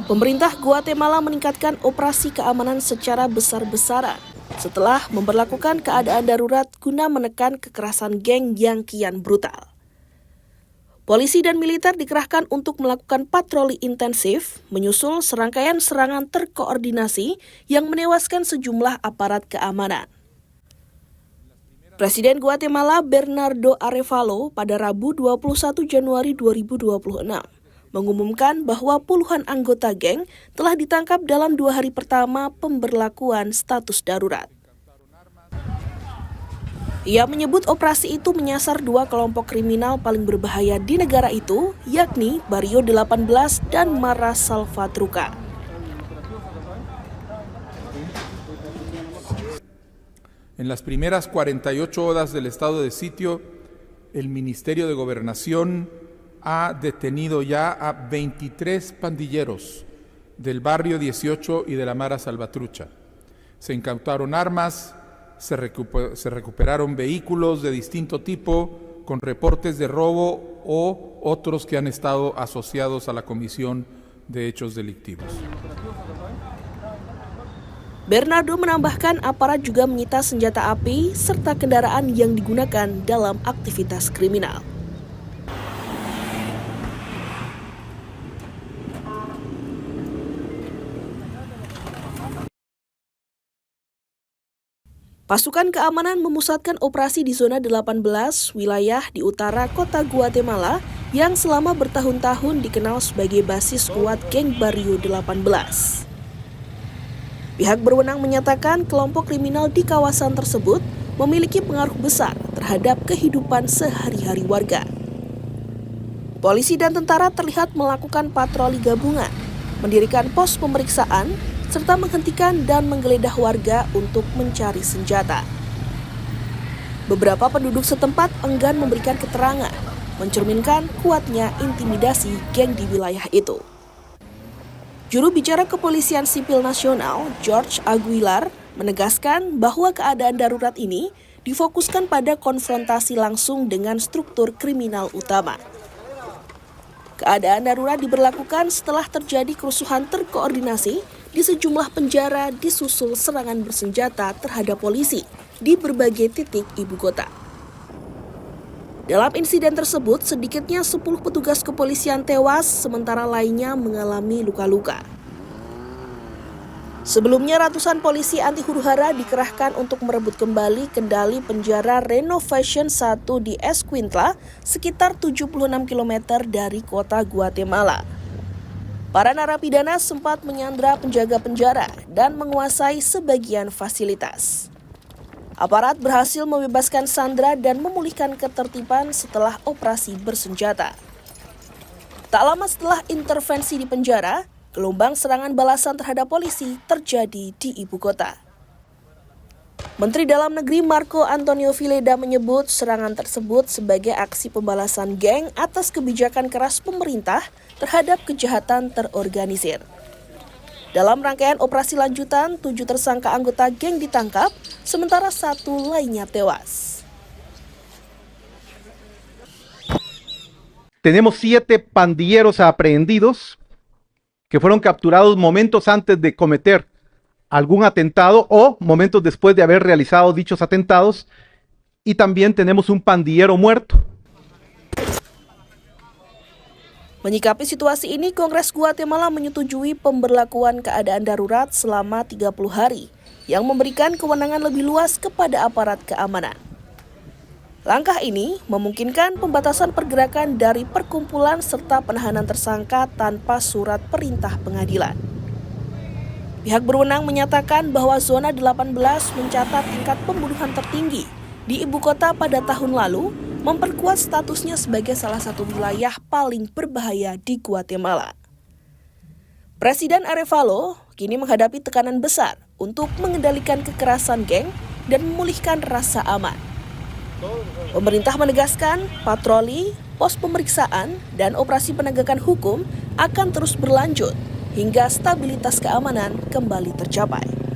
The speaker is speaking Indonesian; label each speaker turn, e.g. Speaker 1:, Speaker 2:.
Speaker 1: Pemerintah Guatemala meningkatkan operasi keamanan secara besar-besaran setelah memberlakukan keadaan darurat guna menekan kekerasan geng yang kian brutal. Polisi dan militer dikerahkan untuk melakukan patroli intensif, menyusul serangkaian serangan terkoordinasi yang menewaskan sejumlah aparat keamanan. Presiden Guatemala Bernardo Arévalo pada Rabu 21 Januari 2026 mengumumkan bahwa puluhan anggota geng telah ditangkap dalam 2 hari pertama pemberlakuan status darurat. Ia menyebut operasi itu menyasar 2 kelompok kriminal paling berbahaya di negara itu, yakni Barrio 18 dan Mara Salvatrucha.
Speaker 2: En las primeras 48 horas del estado de sitio, el Ministerio de Gobernación ha detenido ya a 23 pandilleros del Barrio 18 y de la Mara Salvatrucha. Se incautaron armas, se recuperaron vehículos de distinto tipo con reportes de robo o otros que han estado asociados a la comisión de hechos delictivos.
Speaker 1: Bernardo menambahkan aparat juga menyita senjata api serta kendaraan yang digunakan dalam aktivitas kriminal. Pasukan keamanan memusatkan operasi di zona 18 wilayah di utara kota Guatemala yang selama bertahun-tahun dikenal sebagai basis kuat geng Barrio 18. Pihak berwenang menyatakan kelompok kriminal di kawasan tersebut memiliki pengaruh besar terhadap kehidupan sehari-hari warga. Polisi dan tentara terlihat melakukan patroli gabungan, mendirikan pos pemeriksaan, serta menghentikan dan menggeledah warga untuk mencari senjata. Beberapa penduduk setempat enggan memberikan keterangan, mencerminkan kuatnya intimidasi geng di wilayah itu. Juru bicara Kepolisian Sipil Nasional, George Aguilar, menegaskan bahwa keadaan darurat ini difokuskan pada konfrontasi langsung dengan struktur kriminal utama. Keadaan darurat diberlakukan setelah terjadi kerusuhan terkoordinasi di sejumlah penjara disusul serangan bersenjata terhadap polisi di berbagai titik ibu kota. Dalam insiden tersebut, sedikitnya 10 petugas kepolisian tewas, sementara lainnya mengalami luka-luka. Sebelumnya, ratusan polisi anti huru-hara dikerahkan untuk merebut kembali kendali penjara Renovation 1 di Escuintla, sekitar 76 km dari kota Guatemala. Para narapidana sempat menyandra penjaga penjara dan menguasai sebagian fasilitas. Aparat berhasil membebaskan sandera dan memulihkan ketertiban setelah operasi bersenjata. Tak lama setelah intervensi di penjara, gelombang serangan balasan terhadap polisi terjadi di ibu kota. Menteri Dalam Negeri Marco Antonio Villeda menyebut serangan tersebut sebagai aksi pembalasan geng atas kebijakan keras pemerintah terhadap kejahatan terorganisir. Dalam rangkaian operasi lanjutan, 7 tersangka anggota geng ditangkap, sementara 1 lainnya tewas.
Speaker 3: Tenemos 7 pandilleros aprehendidos que fueron capturados momentos antes de cometer algún atentado o momentos después de haber realizado dichos atentados, y también tenemos un pandillero muerto.
Speaker 1: Menyikapi situasi ini, Kongres Guatemala menyetujui pemberlakuan keadaan darurat selama 30 hari yang memberikan kewenangan lebih luas kepada aparat keamanan. Langkah ini memungkinkan pembatasan pergerakan dari perkumpulan serta penahanan tersangka tanpa surat perintah pengadilan. Pihak berwenang menyatakan bahwa zona 18 mencatat tingkat pembunuhan tertinggi di ibu kota pada tahun lalu, memperkuat statusnya sebagai salah satu wilayah paling berbahaya di Guatemala. Presiden Arévalo kini menghadapi tekanan besar untuk mengendalikan kekerasan geng dan memulihkan rasa aman. Pemerintah menegaskan patroli, pos pemeriksaan, dan operasi penegakan hukum akan terus berlanjut hingga stabilitas keamanan kembali tercapai.